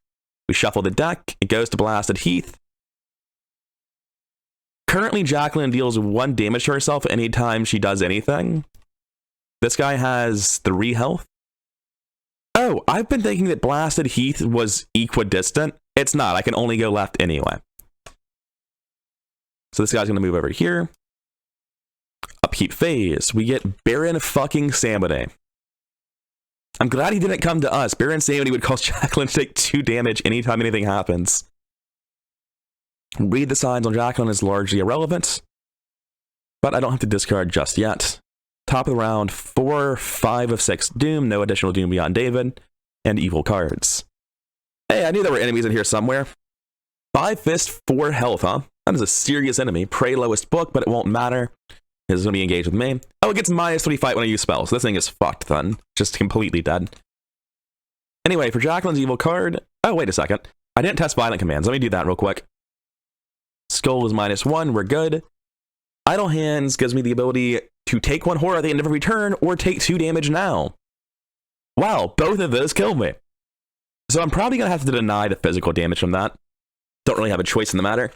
We shuffle the deck. It goes to Blasted Heath. Currently, Jacqueline deals 1 damage to herself anytime she does anything. This guy has 3 health. Oh, I've been thinking that Blasted Heath was equidistant. It's not. I can only go left anyway. So this guy's going to move over here. Upkeep phase. We get Baron fucking Samedi. I'm glad he didn't come to us. Baron Samedi would cause Jacqueline to take 2 damage anytime anything happens. Read the signs on Jacqueline is largely irrelevant, but I don't have to discard just yet. Top of the round, 4, 5 of 6 Doom, no additional Doom beyond David, and evil cards. Hey, I knew there were enemies in here somewhere. 5 Fist, 4 health, huh? That is a serious enemy. Prey lowest book, but it won't matter. It's going to be engaged with me. Oh, it gets -3 fight when I use spells. This thing is fucked then. Just completely dead. Anyway, for Jacqueline's evil card... Oh, wait a second. I didn't test violent commands. Let me do that real quick. Skull is -1. We're good. Idle Hands gives me the ability to take 1 horror at the end of every turn or take 2 damage now. Wow, both of those killed me. So I'm probably going to have to deny the physical damage from that. Don't really have a choice in the matter.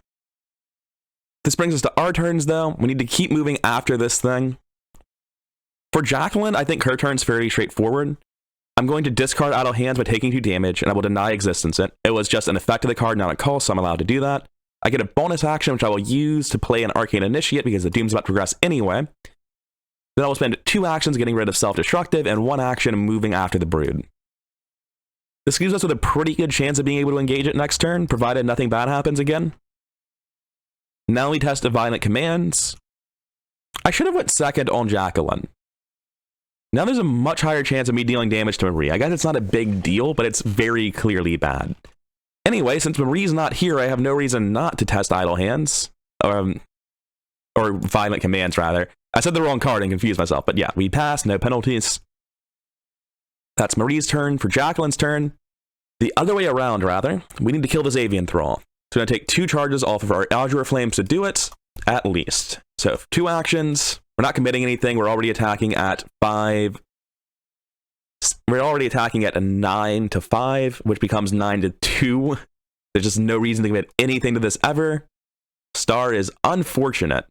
This brings us to our turns, though. We need to keep moving after this thing. For Jacqueline, I think her turn's fairly straightforward. I'm going to discard Idle Hands by taking 2 damage, and I will deny existence it. It was just an effect of the card, not a call, so I'm allowed to do that. I get a bonus action, which I will use to play an Arcane Initiate, because the Doom's about to progress anyway. Then I will spend 2 actions getting rid of Self-Destructive, and 1 action moving after the Brood. This leaves us with a pretty good chance of being able to engage it next turn, provided nothing bad happens again. Now we test the violent commands. I should have went second on Jacqueline. Now there's a much higher chance of me dealing damage to Marie. I guess it's not a big deal, but it's very clearly bad. Anyway, since Marie's not here, I have no reason not to test Idle Hands. Or violent commands, rather. I said the wrong card and confused myself, but yeah, we pass, no penalties. That's Marie's turn. For Jacqueline's turn, the other way around, rather, we need to kill this Avian Thrall. So we're going to take 2 charges off of our Azure Flames to do it, at least. So 2 actions. We're not committing anything. We're already attacking at 5. We're already attacking at a 9 to 5, which becomes 9 to 2. There's just no reason to commit anything to this ever. Star is unfortunate.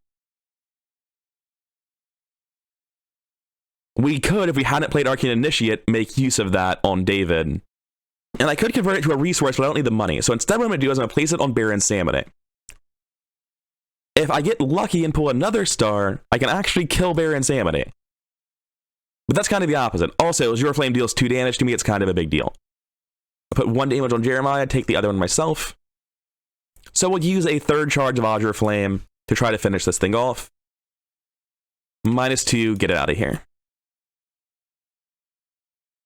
We could, if we hadn't played Arcane Initiate, make use of that on David. And I could convert it to a resource, but I don't need the money. So instead what I'm going to do is I'm going to place it on Baron Samedi. If I get lucky and pull another star, I can actually kill Baron Samedi. But that's kind of the opposite. Also, Azure Flame deals 2 damage to me, it's kind of a big deal. I put 1 damage on Jeremiah, take the other one myself. So we'll use a 3rd charge of Azure Flame to try to finish this thing off. -2, get it out of here.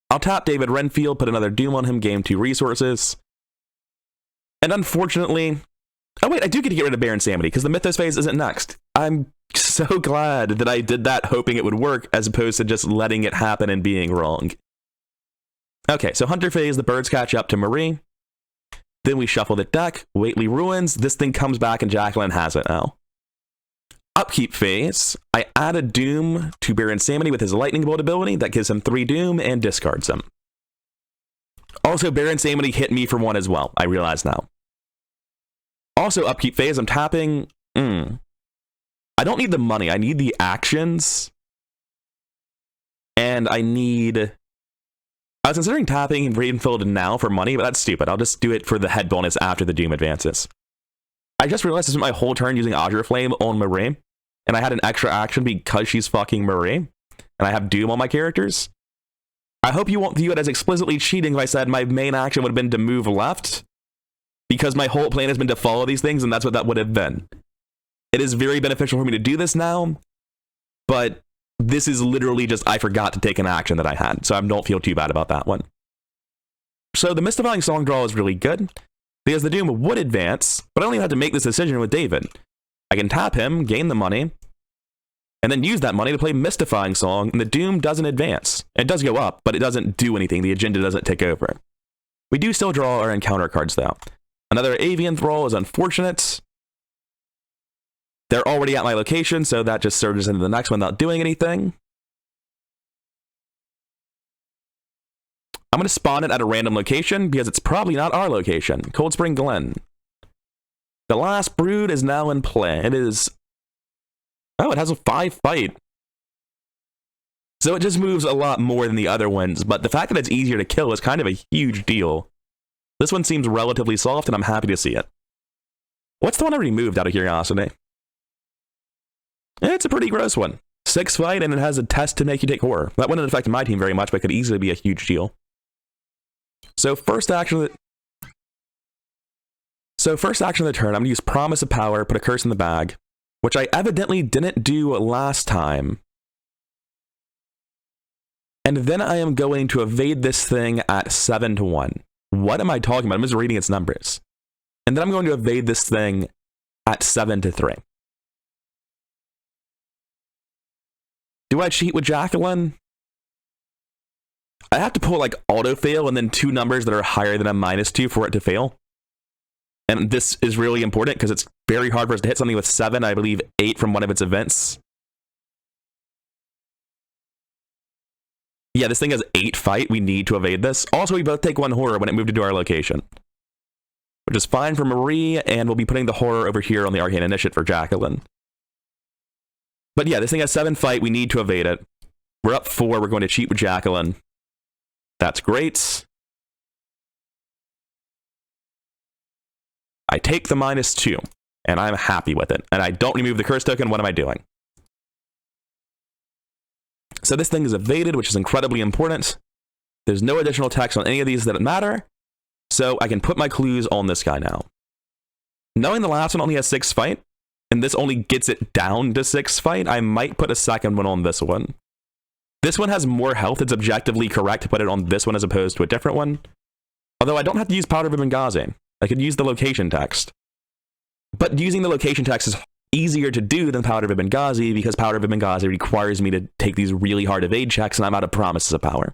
I'll tap David Renfield, put another Doom on him, gain 2 resources. And unfortunately... Oh wait, I do get to get rid of Baron Samedi, because the Mythos phase isn't next. I'm so glad that I did that hoping it would work, as opposed to just letting it happen and being wrong. Okay, so Hunter phase, the birds catch up to Marie. Then we shuffle the deck, Waitley Ruins, this thing comes back and Jacqueline has it now. Upkeep phase, I add a Doom to Baron Samedi with his Lightning Bolt ability that gives him 3 Doom and discards him. Also, Baron Samedi hit me for 1 as well, I realize now. Also, upkeep phase, I'm tapping... I don't need the money, I need the actions. And I need... I was considering tapping Ravenfield now for money, but that's stupid. I'll just do it for the head bonus after the Doom advances. I just realized I spent my whole turn using Azure Flame on Marie. And I had an extra action because she's fucking Marie, and I have Doom on my characters. I hope you won't view it as explicitly cheating if I said my main action would have been to move left, because my whole plan has been to follow these things, and that's what that would have been. It is very beneficial for me to do this now, but this is literally just I forgot to take an action that I had, so I don't feel too bad about that one. So the Mystifying Song draw is really good, because the Doom would advance, but I only had to make this decision with David. I can tap him, gain the money, and then use that money to play Mystifying Song, and the Doom doesn't advance. It does go up, but it doesn't do anything. The agenda doesn't take over. We do still draw our encounter cards, though. Another avian thrall is unfortunate. They're already at my location, so that just surges into the next one without doing anything. I'm going to spawn it at a random location because it's probably not our location. Cold Spring Glen. The last brood is now in play. It is... Oh, it has a 5 fight. So it just moves a lot more than the other ones, but the fact that it's easier to kill is kind of a huge deal. This one seems relatively soft, and I'm happy to see it. What's the one I removed out of curiosity? It's a pretty gross one. 6 fight, and it has a test to make you take horror. That wouldn't affect my team very much, but could easily be a huge deal. So first action of the turn, I'm going to use Promise of Power, put a curse in the bag, which I evidently didn't do last time. And then I am going to evade this thing at 7-1. What am I talking about? I'm just reading its numbers. And then I'm going to evade this thing at 7-3. Do I cheat with Jacqueline? I have to pull like auto fail and then 2 numbers that are higher than a -2 for it to fail. And this is really important because it's very hard for us to hit something with 7, I believe 8 from one of its events. Yeah, this thing has 8 fight. We need to evade this. Also, we both take 1 horror when it moved into our location, which is fine for Marie, and we'll be putting the horror over here on the Arcane Initiate for Jacqueline. But yeah, this thing has 7 fight. We need to evade it. We're up 4. We're going to cheat with Jacqueline. That's great. I take the -2, and I'm happy with it. And I don't remove the curse token. What am I doing? So this thing is evaded, which is incredibly important. There's no additional text on any of these that matter. So I can put my clues on this guy now. Knowing the last one only has 6 fight, and this only gets it down to 6 fight, I might put a second one on this one. This one has more health. It's objectively correct to put it on this one as opposed to a different one. Although I don't have to use Powder of Benghazi. I could use the location text. But using the location text is easier to do than Powder of Benghazi because Powder of Benghazi requires me to take these really hard evade checks, and I'm out of Promises of Power.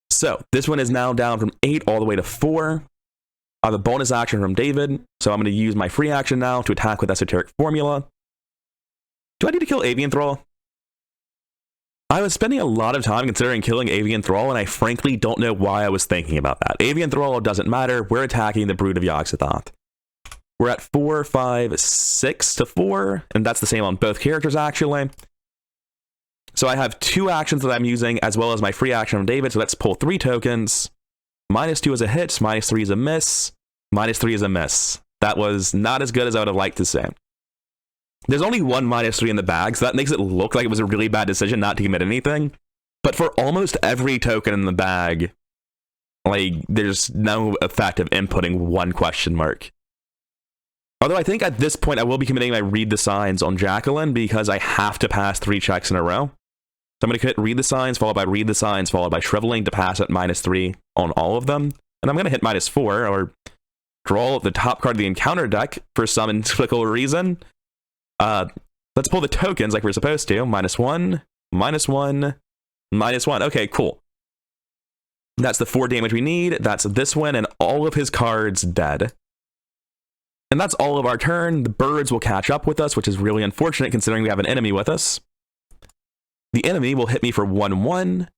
So this one is now down from 8 all the way to 4. I have a bonus action from David, so I'm going to use my free action now to attack with Esoteric Formula. Do I need to kill Avian Thrall? I was spending a lot of time considering killing Avian Thrall, and I frankly don't know why I was thinking about that. Avian Thrall doesn't matter. We're attacking the Brood of Yogg-Sothoth. We're at 4, 5, 6 to 4, and that's the same on both characters, actually. So I have 2 actions that I'm using, as well as my free action from David, so let's pull 3 tokens. -2 is a hit, -3 is a miss, -3 is a miss. That was not as good as I would have liked to say. There's only 1 -3 in the bag, so that makes it look like it was a really bad decision not to commit anything. But for almost every token in the bag, like, there's no effect of inputting 1 question mark. Although I think at this point I will be committing my Read the Signs on Jacqueline because I have to pass 3 checks in a row. So I'm going to hit Read the Signs, followed by Read the Signs, followed by Shriveling to pass at -3 on all of them. And I'm going to hit -4, or draw the top card of the encounter deck for some inexplicable reason. Let's pull the tokens like we're supposed to. -1, -1, -1. Okay, cool. That's the 4 damage we need. That's this one, and all of his cards dead. And that's all of our turn. The birds will catch up with us, which is really unfortunate considering we have an enemy with us. The enemy will hit me for 1-1,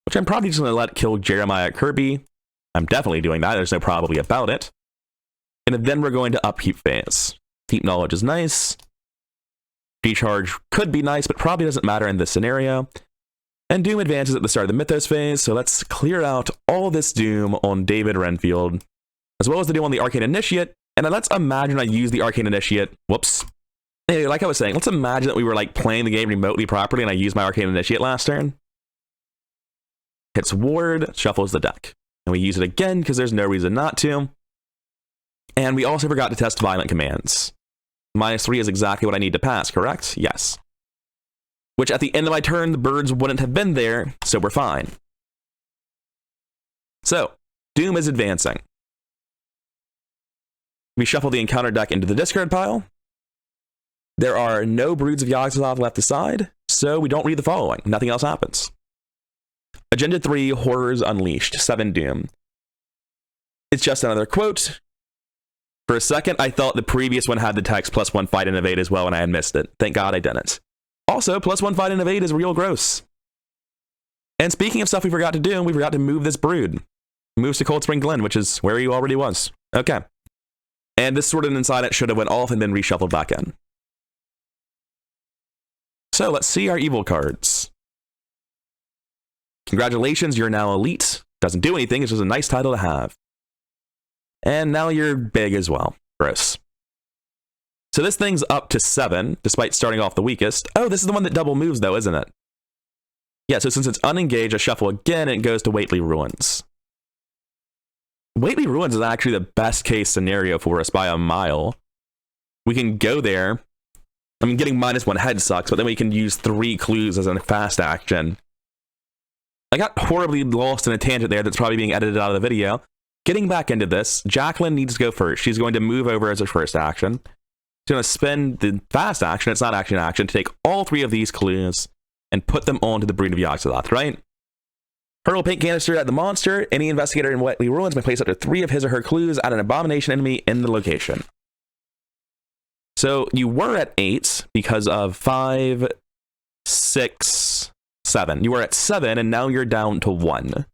which I'm probably just going to let kill Jeremiah Kirby. I'm definitely doing that. There's no probably about it. And then we're going to upkeep phase. Deep Knowledge is nice. Decharge could be nice, but probably doesn't matter in this scenario. And Doom advances at the start of the Mythos phase, so let's clear out all this Doom on David Renfield, as well as the Doom on the Arcane Initiate. And let's imagine I use the Arcane Initiate. Whoops. Anyway, like I was saying, let's imagine that we were like playing the game remotely properly and I used my Arcane Initiate last turn. Hits Ward, shuffles the deck. And we use it again because there's no reason not to. And we also forgot to test Violent Commands. -3 is exactly what I need to pass, correct? Yes. Which at the end of my turn, the birds wouldn't have been there, so we're fine. So, Doom is advancing. We shuffle the encounter deck into the discard pile. There are no Broods of Yogg-Sothoth left aside, so we don't read the following. Nothing else happens. Agenda 3, Horrors Unleashed, 7 Doom. It's just another quote. For a second, I thought the previous one had the text +1 fight and evade as well, and I had missed it. Thank God I didn't. Also, +1 fight and evade is real gross. And speaking of stuff we forgot to do, we forgot to move this brood. Moves to Cold Spring Glen, which is where he already was. Okay. And this Sword inside it should have went off and been reshuffled back in. So let's see our evil cards. Congratulations, you're now elite. Doesn't do anything, it's just a nice title to have. And now you're big as well. Gross. So this thing's up to 7, despite starting off the weakest. Oh, this is the one that double moves though, isn't it? Yeah, so since it's unengaged, I shuffle again and it goes to Whately Ruins. Whately Ruins is actually the best case scenario for us by a mile. We can go there. I mean, getting -1 head sucks, but then we can use 3 clues as a fast action. I got horribly lost in a tangent there that's probably being edited out of the video. Getting back into this, Jacqueline needs to go first. She's going to move over as her first action. She's going to spend the fast action, it's not actually an action, to take all 3 of these clues and put them onto the Brood of Yogg-Sothoth, right? Hurl a paint canister at the monster. Any investigator in Whately Ruins may place up to 3 of his or her clues at an abomination enemy in the location. So you were at 8 because of 5, 6, 7. You were at 7 and now you're down to 1.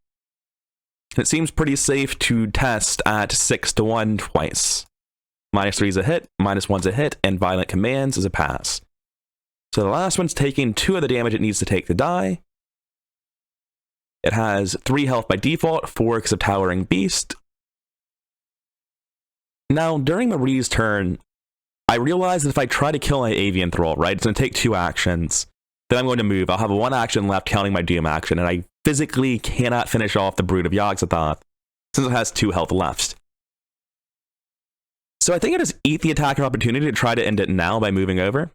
It seems pretty safe to test at 6 to 1 twice. -3 is a hit, -1's a hit, and Violent Commands is a pass. So the last one's taking 2 of the damage it needs to take to die. It has 3 health by default, 4 because of Towering Beast. Now, during Marie's turn, I realized that if I try to kill my Avian Thrall, right, it's going to take 2 actions. Then I'm going to move. I'll have 1 action left counting my Doom action, and I physically cannot finish off the Brood of Yogg-Sothoth since it has 2 health left. So I think I just eat the attack of opportunity to try to end it now by moving over.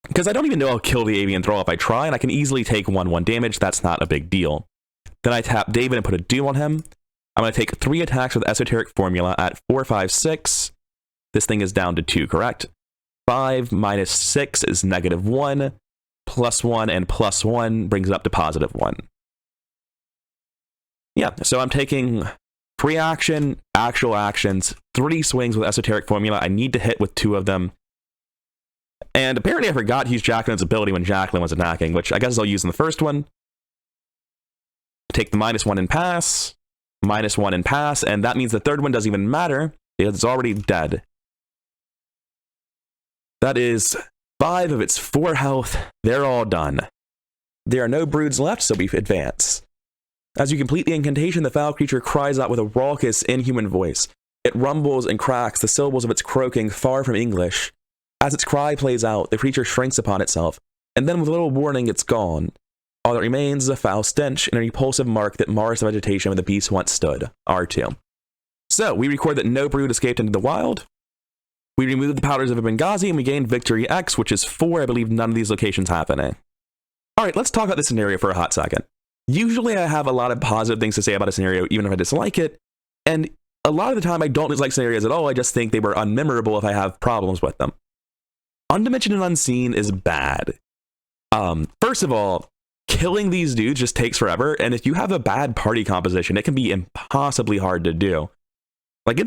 Because I don't even know I'll kill the Avian Thrall if I try, and I can easily take 1/1 damage. That's not a big deal. Then I tap David and put a Doom on him. I'm going to take 3 attacks with Esoteric Formula at 4, 5, 6. This thing is down to 2, correct? 5 minus 6 is -1. +1 and +1 brings it up to +1. Yeah, so I'm taking free action, actual actions, 3 swings with Esoteric Formula. I need to hit with 2 of them. And apparently I forgot to use Jacqueline's ability when Jacqueline was attacking, which I guess I'll use in the first one. Take the -1 and pass, -1 and pass, and that means the third one doesn't even matter because it's already dead. That is 5 of its 4 health. They're all done. There are no broods left, so we advance. As you complete the incantation, the foul creature cries out with a raucous, inhuman voice. It rumbles and cracks, the syllables of its croaking far from English. As its cry plays out, the creature shrinks upon itself, and then with little warning, it's gone. All that remains is a foul stench and a repulsive mark that mars the vegetation where the beast once stood. R2. So, we record that no brood escaped into the wild. We removed the powders of Benghazi, and we gained Victory X, which is 4. I believe none of these locations have any. Alright, let's talk about this scenario for a hot second. Usually I have a lot of positive things to say about a scenario, even if I dislike it, and a lot of the time I don't dislike scenarios at all, I just think they were unmemorable if I have problems with them. Undimensioned and Unseen is bad. First of all, killing these dudes just takes forever, and if you have a bad party composition, it can be impossibly hard to do. Like,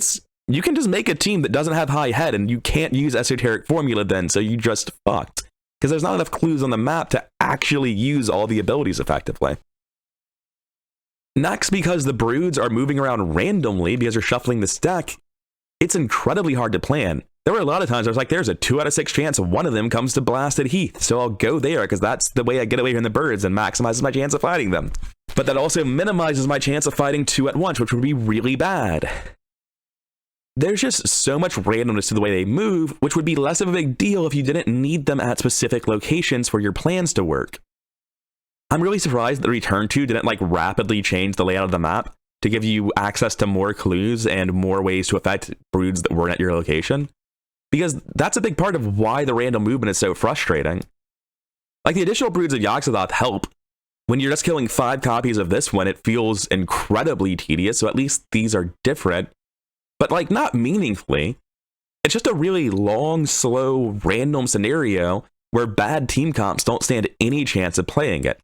you can just make a team that doesn't have high head, and you can't use Esoteric Formula then, so you just fucked. Because there's not enough clues on the map to actually use all the abilities effectively. Next, because the broods are moving around randomly because you're shuffling this deck, it's incredibly hard to plan. There were a lot of times I was like, there's a 2 out of 6 chance one of them comes to Blasted Heath, so I'll go there because that's the way I get away from the birds and maximizes my chance of fighting them. But that also minimizes my chance of fighting 2 at once, which would be really bad. There's just so much randomness to the way they move, which would be less of a big deal if you didn't need them at specific locations for your plans to work. I'm really surprised that Return to didn't rapidly change the layout of the map to give you access to more clues and more ways to affect broods that weren't at your location. Because that's a big part of why the random movement is so frustrating. Like, the additional broods of Yogg-Sothoth help. When you're just killing 5 copies of this one, it feels incredibly tedious, so at least these are different. But, not meaningfully. It's just a really long, slow, random scenario where bad team comps don't stand any chance of playing it.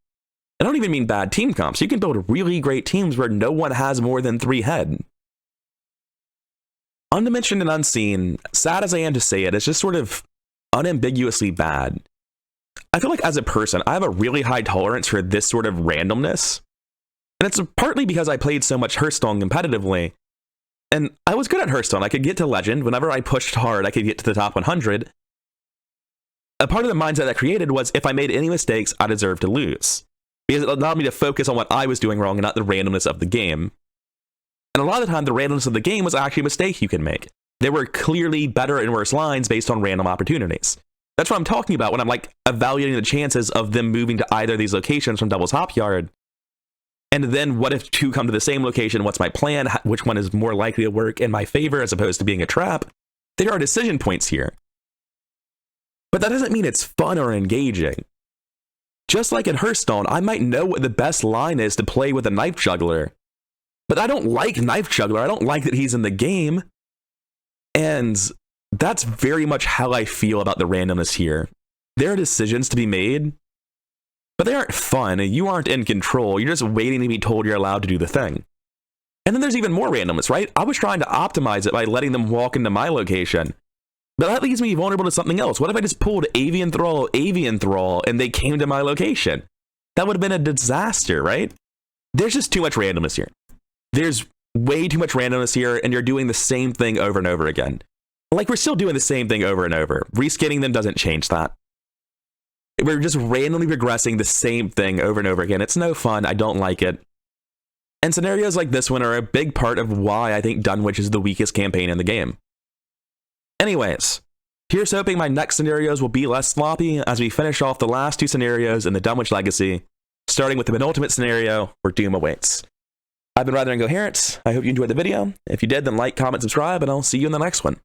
I don't even mean bad team comps. You can build really great teams where no one has more than 3 head. Undimensioned and Unseen, sad as I am to say it, is just sort of unambiguously bad. I feel like as a person, I have a really high tolerance for this sort of randomness. And it's partly because I played so much Hearthstone competitively. And I was good at Hearthstone. I could get to Legend. Whenever I pushed hard, I could get to the top 100. A part of the mindset that created was if I made any mistakes, I deserved to lose. Because it allowed me to focus on what I was doing wrong and not the randomness of the game. And a lot of the time, the randomness of the game was actually a mistake you can make. There were clearly better and worse lines based on random opportunities. That's what I'm talking about when I'm like evaluating the chances of them moving to either of these locations from Devil's Hop Yard. And then what if two come to the same location? What's my plan? Which one is more likely to work in my favor as opposed to being a trap? There are decision points here. But that doesn't mean it's fun or engaging. Just like in Hearthstone, I might know what the best line is to play with a Knife Juggler. But I don't like Knife Juggler. I don't like that he's in the game. And that's very much how I feel about the randomness here. There are decisions to be made, but they aren't fun. You aren't in control. You're just waiting to be told you're allowed to do the thing. And then there's even more randomness, right? I was trying to optimize it by letting them walk into my location. But that leaves me vulnerable to something else. What if I just pulled Avian Thrall, and they came to my location? That would have been a disaster, right? There's just too much randomness here. There's way too much randomness here, and you're doing the same thing over and over again. Like, we're still doing the same thing over and over. Reskinning them doesn't change that. We're just randomly regressing the same thing over and over again. It's no fun. I don't like it. And scenarios like this one are a big part of why I think Dunwich is the weakest campaign in the game. Anyways, here's hoping my next scenarios will be less sloppy as we finish off the last two scenarios in the Dunwich Legacy, starting with the penultimate scenario where doom awaits. I've been rather incoherent. I hope you enjoyed the video. If you did, then like, comment, subscribe, and I'll see you in the next one.